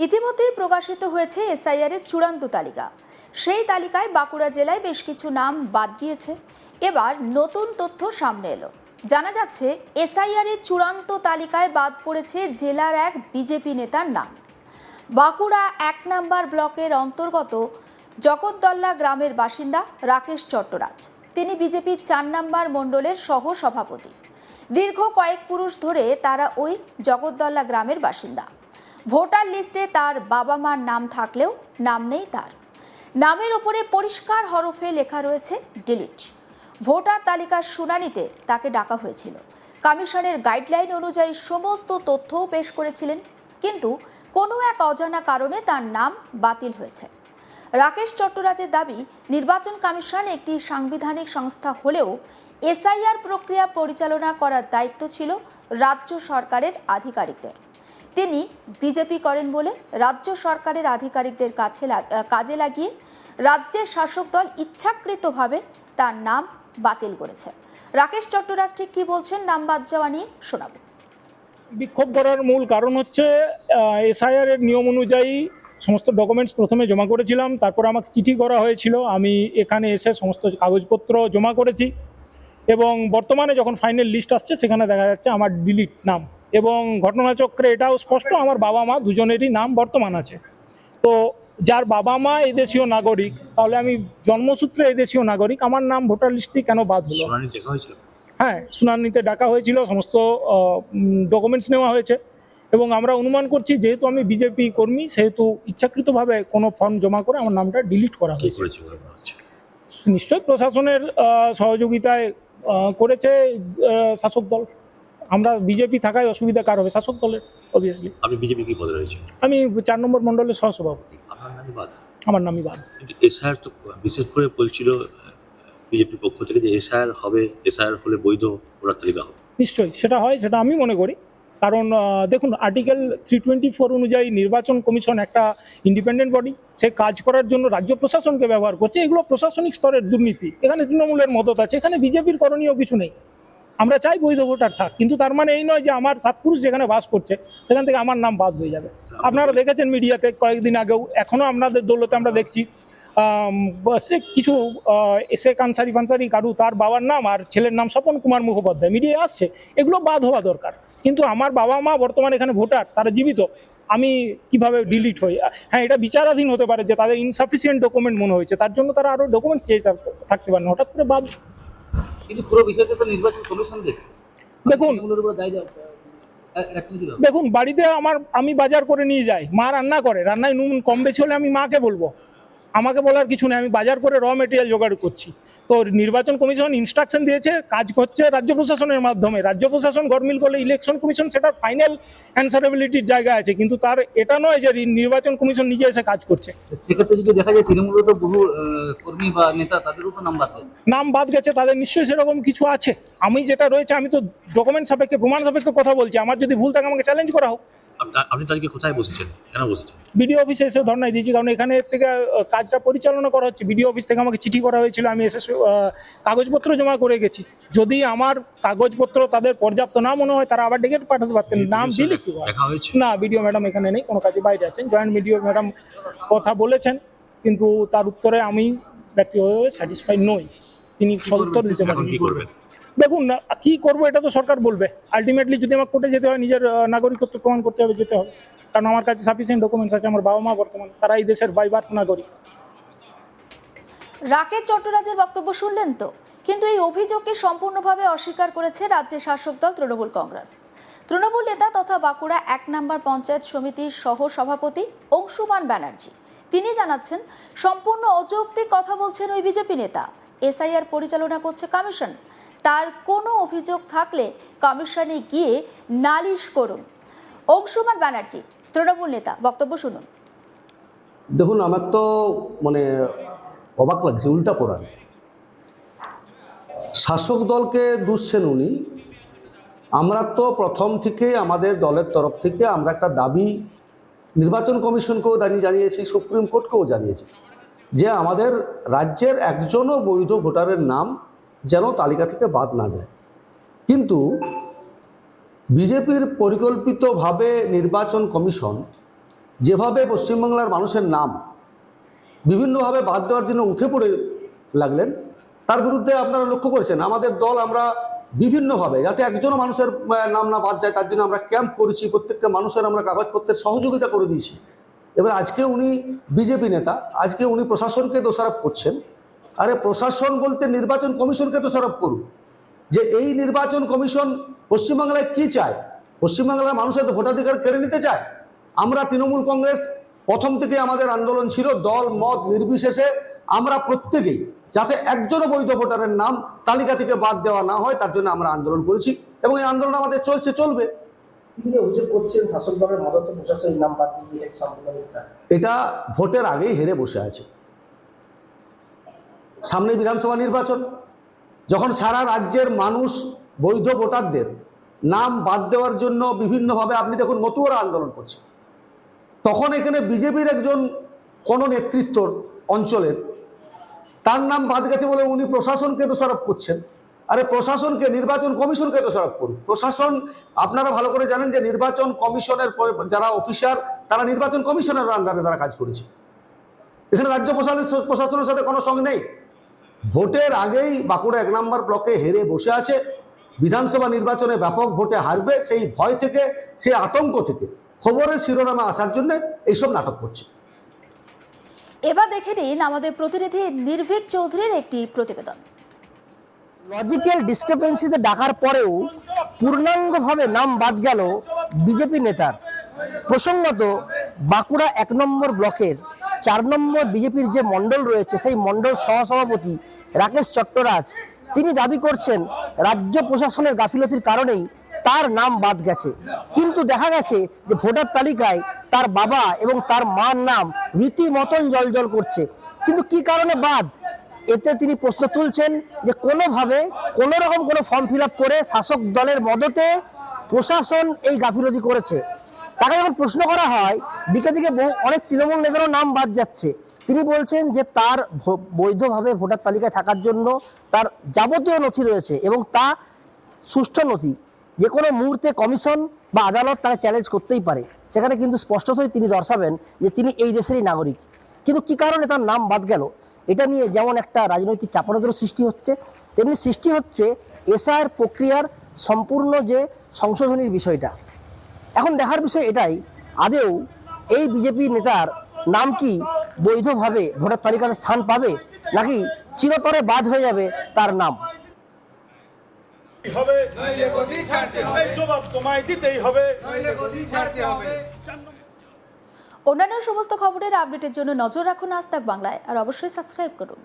ইতিমধ্যেই প্রকাশিত হয়েছে এসআইআর এর চূড়ান্ত তালিকা। সেই তালিকায় বাঁকুড়া জেলায় বেশ কিছু নাম বাদ গিয়েছে। এবার নতুন তথ্য সামনে এলো। জানা যাচ্ছে এসআইআর এর চূড়ান্ত তালিকায় বাদ পড়েছে জেলার এক বিজেপি নেতার নাম। বাঁকুড়া ১ নম্বর ব্লকের অন্তর্গত জগদ্দল্লা গ্রামের বাসিন্দা রাকেশ চট্টরাজ। তিনি বিজেপির ৪ নম্বর মণ্ডলের সহ সভাপতি। দীর্ঘ কয়েক পুরুষ ধরে তারা ওই জগদ্দল্লা গ্রামের বাসিন্দা। ভোটার লিস্টে তার বাবা মার নাম থাকলেও নাম নেই তার। নামের ওপরে পরিষ্কার হরফে লেখা রয়েছে ডিলিট। ভোটার তালিকার শুনানিতে তাকে ডাকা হয়েছিল। কমিশনের গাইডলাইন অনুযায়ী সমস্ত তথ্যও পেশ করেছিলেন, কিন্তু কোনো এক অজানা কারণে তার নাম বাতিল হয়েছে। রাকেশ চট্টরাজের দাবি, নির্বাচন কমিশন একটি সাংবিধানিক সংস্থা হলেও এসআইআর প্রক্রিয়া পরিচালনা করার দায়িত্ব ছিল রাজ্য সরকারের আধিকারিকদের। তিনি বিজেপি করেন বলে রাজ্য সরকারের আধিকারিকদের কাজে লাগিয়ে রাজ্যের শাসক দল ইচ্ছাকৃতভাবে তার নাম বাতিল করেছে। রাকেশ চট্টরাজ ঠিক কি বলছেন নাম বাদ যাওয়া নিয়ে শোনাব। বিক্ষোভ করার মূল কারণ হচ্ছে এসআইআর এর নিয়ম অনুযায়ী সমস্ত ডকুমেন্টস প্রথমে জমা করেছিলাম, তারপর আমাকে চিঠি করা হয়েছিল, আমি এখানে এসে সমস্ত কাগজপত্র জমা করেছি এবং বর্তমানে যখন ফাইনাল লিস্ট আসছে সেখানে দেখা যাচ্ছে আমার ডিলিট নাম। এবং ঘটনাচক্রে এটাও স্পষ্ট, আমার বাবা মা দুজনেরই নাম বর্তমান আছে। তো যার বাবা মা এই দেশীয় নাগরিক, তাহলে আমি জন্মসূত্রে এই দেশীয় নাগরিক, আমার নাম ভোটার লিস্টে কেন বাদ হলো? হ্যাঁ, শুনানিতে ডাকা হয়েছিল, সমস্ত ডকুমেন্টস নেওয়া হয়েছে এবং আমরা অনুমান করছি যেহেতু আমি বিজেপি কর্মী সেহেতু ইচ্ছাকৃতভাবে কোনো ফর্ম জমা করে আমার নামটা ডিলিট করা হয়েছে। নিশ্চয়ই প্রশাসনের সহযোগিতায় করেছে শাসক দল। আমরা বিজেপি থাকায় অসুবিধা কার হবে? শাসক দলের, অবভিয়াসলি। আপনি বিজেপি কি পদে রয়েছে? আমি ৪ নম্বর মণ্ডলের সহসভাপতি। আমার নামই বাদ। এসআইআর তো বিশেষ করে বলছিল বিজেপির পক্ষ থেকে যে এসআইআর হবে, এসআইআর হলে বৈধ ভোটার তালিকা হবে। নিশ্চয়ই সেটা হয়, সেটা আমি মনে করি। কারণ দেখুন, আর্টিকেল 324 অনুযায়ী নির্বাচন কমিশন একটা ইন্ডিপেন্ডেন্ট বডি, সে কাজ করার জন্য রাজ্য প্রশাসনকে ব্যবহার করছে। এগুলো প্রশাসনিক স্তরের দুর্নীতি, এখানে তৃণমূলের মদত আছে, এখানে বিজেপির করণীয় কিছু নেই। আমরা চাই বৈধ ভোটার থাক, কিন্তু তার মানে এই নয় যে আমার সাতপুরুষ যেখানে বাস করছে সেখান থেকে আমার নাম বাদ হয়ে যাবে। আপনারা দেখেছেন মিডিয়াতে কয়েকদিন আগেও, এখনও আপনাদের দৌলতে আমরা দেখছি সে কিছু শেখ আনসারি ফানসারি কারু, তার বাবার নাম আর ছেলের নাম স্বপন কুমার মুখোপাধ্যায় মিডিয়ায় আসছে। এগুলো বাদ হওয়া দরকার। কিন্তু আমার বাবা মা বর্তমানে এখানে ভোটার, তারা জীবিত, আমি কিভাবে ডিলিট হই? হ্যাঁ, এটা বিচারাধীন হতে পারে যে তাদের ইনসাফিসিয়েন্ট ডকুমেন্ট মনে হয়েছে, তার জন্য তারা আরও ডকুমেন্ট চেয়ে থাকতে পারেন, হঠাৎ করে বাদ। কিন্তু পুরো বিষয়টা তো নির্বাচন কমিশন দেখে। দেখুন, বাড়িতে আমি বাজার করে নিয়ে যাই, মা রান্না করে, রান্নায় নুন কম বেশি হলে আমি মাকে বলবো, আমাকে বলার কিছু নেই। আমি বাজার করে র মেটেরিয়াল জোগাড় করছি। তো নির্বাচন কমিশন ইনস্ট্রাকশন দিয়েছে, কাজ করছে রাজ্য প্রশাসনের মাধ্যমে। রাজ্য প্রশাসন গরমিল করলে ইলেকশন কমিশন সেটা ফাইনাল অ্যান্সারেবিলিটির জায়গা আছে, কিন্তু তার এটা নয় যে নির্বাচন কমিশন নিজে এসে কাজ করছে। সেক্ষেত্রে যদি দেখা যায় তৃণমূলের তো বহু কর্মী বা নেতা, তাদেরও তো নাম বাদ গেছে, তাদের নিশ্চয়ই সেরকম কিছু আছে। আমি যেটা রয়েছে, আমি তো ডকুমেন্ট সাপেক্ষে, প্রমাণ সাপেক্ষে কথা বলছি। আমার যদি ভুল থাকে আমাকে চ্যালেঞ্জ করা হোক। আপনি তাদেরকে কোথায় বসেছেন, কেন বসেছেন? বিডিও অফিসে এসে ধর্নায় দিয়েছি, কারণ এখানে থেকে কাজটা পরিচালনা করা হচ্ছে। বিডিও অফিস থেকে আমাকে চিঠি করা হয়েছিল, আমি এসে কাগজপত্র জমা করে গেছি। যদি আমার কাগজপত্র তাদের পর্যাপ্ত না মনে হয়, তারা আবার ডেকে পাঠাতে পারতেন, নাম দিলে কি না। বিডিও ম্যাডাম এখানে নেই, কোনো কাজে বাইরে আছেন। জয়েন্ট বিডিও ম্যাডাম কথা বলেছেন, কিন্তু তার উত্তরে আমি ব্যক্তিগতভাবে স্যাটিসফাই নই। তিনি সদুত্তর দিতে পারেন। দেখুন, কি করবো এটা তো সরকার বলবে। আলটিমেটলি যদি আমার কোর্টে যেতে হয়, নিজের নাগরিকত্ব প্রমাণ করতে হবে, যেতে হবে। কারণ আমার কাছে সাফিসিয়েন্ট ডকুমেন্টস আছে। আমার বাবা মা বর্তমান তারা এই দেশের বাই বার্থ নাগরিক। রাকেশ চট্টরাজের বক্তব্য শুনলেন তো, কিন্তু এই অভিযোগকে সম্পূর্ণভাবে অস্বীকার করেছে রাজ্যের শাসক দল তৃণমূল কংগ্রেস। তৃণমূল নেতা তথা বাঁকুড়া ১ নম্বর পঞ্চায়েত সমিতির সহ সভাপতি অংশুমান ব্যানার্জি তিনি জানাচ্ছেন, সম্পূর্ণ অযৌক্তিক কথা বলছেন ওই বিজেপি নেতা। এসআইআর পরিচালনা করছে কমিশন, তার কোনো অভিযোগ থাকলে কমিশনে গিয়ে নালিশ করুন। অংশুমান ব্যানার্জি তৃণমূল নেতা, বক্তব্য শুনুন। দেখুন, আমার তো অবাক লাগছে, উল্টা পড়ান। শাসক দলকে দুষছেন উনি। আমরা তো প্রথম থেকে আমাদের দলের তরফ থেকে আমরা একটা দাবি নির্বাচন কমিশনকেও জানিয়েছি, সুপ্রিম কোর্টকেও জানিয়েছি যে আমাদের রাজ্যের একজনও বৈধ ভোটারের নাম যেন তালিকা থেকে বাদ না যায়। কিন্তু বিজেপির পরিকল্পিতভাবে নির্বাচন কমিশন যেভাবে পশ্চিমবাংলার মানুষের নাম বিভিন্নভাবে বাদ দেওয়ার জন্য উঠে পড়ে লাগলেন, তার বিরুদ্ধে আপনারা লক্ষ্য করেছেন আমাদের দল আমরা বিভিন্নভাবে যাতে একজনও মানুষের নাম না বাদ যায় তার জন্য আমরা ক্যাম্প করেছি, প্রত্যেকটা মানুষের আমরা কাগজপত্রের সহযোগিতা করে দিয়েছি। এবার আজকে উনি বিজেপি নেতা, আজকে উনি প্রশাসনকে দোষারোপ করছেন। আরে প্রশাসন বলতে নির্বাচন কমিশনকে দোষারোপ করুন যে এই নির্বাচন কমিশন পশ্চিমবাংলায় কি চায়, পশ্চিমবাংলার মানুষের তো ভোটাধিকার কেড়ে নিতে চায়। আমরা তৃণমূল কংগ্রেস প্রথম থেকে আমাদের আন্দোলন ছিল দল মত নির্বিশেষে আমরা প্রত্যেকেই যাতে একজনও বৈধ ভোটারের নাম তালিকা থেকে বাদ দেওয়া না হয় তার জন্য আমরা আন্দোলন করেছি এবং এই আন্দোলন আমাদের চলছে, চলবে। তিনি যে অভিযোগ করছেন শাসক দলের মদতে প্রশাসনের নাম বাদ দিয়ে এটা সম্পূর্ণ মিথ্যা। এটা ভোটের আগেই হেরে বসে আছে। সামনে বিধানসভা নির্বাচন, যখন সারা রাজ্যের মানুষ বৈধ ভোটারদের নাম বাদ দেওয়ার জন্য বিভিন্নভাবে আপনি দেখুন মতুয়ারা আন্দোলন করছে, তখন এখানে বিজেপির একজন কোন নেতৃত্ব অঞ্চলের তার নাম বাদ গেছে বলে উনি প্রশাসনকে দোষারোপ করছেন। আরে প্রশাসনকে, নির্বাচন কমিশনকে দোষারোপ করুন। প্রশাসন আপনারা ভালো করে জানেন যে নির্বাচন কমিশনের যারা অফিসার তারা নির্বাচন কমিশনের আন্ডারে তারা কাজ করেছে, এখানে রাজ্য প্রশাসনের সাথে কোনো সঙ্গ নেই। ভোটের আগেই বাঁকুড়া 1 নম্বর ব্লকে হেরে বসে আছে, বিধানসভা নির্বাচনে ব্যাপক ভোটে হারবে সেই ভয় থেকে, সেই আতঙ্ক থেকে খবরের শিরোনামে আসার জন্য এইসব নাটক করছে। এবার দেখে নিন আমাদের প্রতিনিধি নির্ভীক চৌধুরীর একটি প্রতিবেদন। লজিক্যাল ডিসক্রিপেন্সিতে ডাকার পরেও পূর্ণাঙ্গভাবে নাম বাদ গেল বিজেপি নেতার। প্রসঙ্গত বাঁকুড়া 1 নম্বর ব্লকের 4 নম্বর বিজেপির যে মণ্ডল রয়েছে সেই মণ্ডল সহসভাপতি রাকেশ চট্টরাজ তিনি দাবি করছেন রাজ্য প্রশাসনের গাফিলতির কারণেই তার নাম বাদ গেছে। কিন্তু দেখা গেছে যে ভোটার তালিকায় তার বাবা এবং তার মার নাম রীতিমতন জলজল করছে। কিন্তু কি কারণে বাদ, এতে তিনি প্রশ্ন তুলছেন যে কোনোভাবে কোনো রকম কোনো ফর্ম ফিল আপ করে শাসক দলের মদতে প্রশাসন এই গাফিলতি করেছে। তাকে যখন প্রশ্ন করা হয় দিকে দিকে অনেক তৃণমূল নেতারও নাম বাদ যাচ্ছে, তিনি বলছেন যে তার বৈধভাবে ভোটার তালিকায় থাকার জন্য তার যাবতীয় নথি রয়েছে এবং তা সুষ্ঠু নথি, যে কোনো মুহূর্তে কমিশন বা আদালত তাকে চ্যালেঞ্জ করতেই পারে। সেখানে কিন্তু স্পষ্টতই তিনি দর্শাবেন যে তিনি এই দেশেরই নাগরিক। কিন্তু কি কারণে তার নাম বাদ গেল এটা নিয়ে যেমন একটা রাজনৈতিক চাপানোদের সৃষ্টি হচ্ছে, তেমনি সৃষ্টি হচ্ছে এসআইআর প্রক্রিয়ার সম্পূর্ণ যে সংশোধনীর বিষয়টা। এখন দেখার বিষয় এটাই, আদেও এই বিজেপি নেতার নাম কি বৈধভাবে ভোটার তালিকাতে স্থান পাবে নাকি চিরতরে বাদ হয়ে যাবে তার নাম। অন্যান্য সমস্ত খবরের আপডেটের জন্য নজর রাখুন আজ তাক বাংলায়, আর অবশ্যই সাবস্ক্রাইব করুন।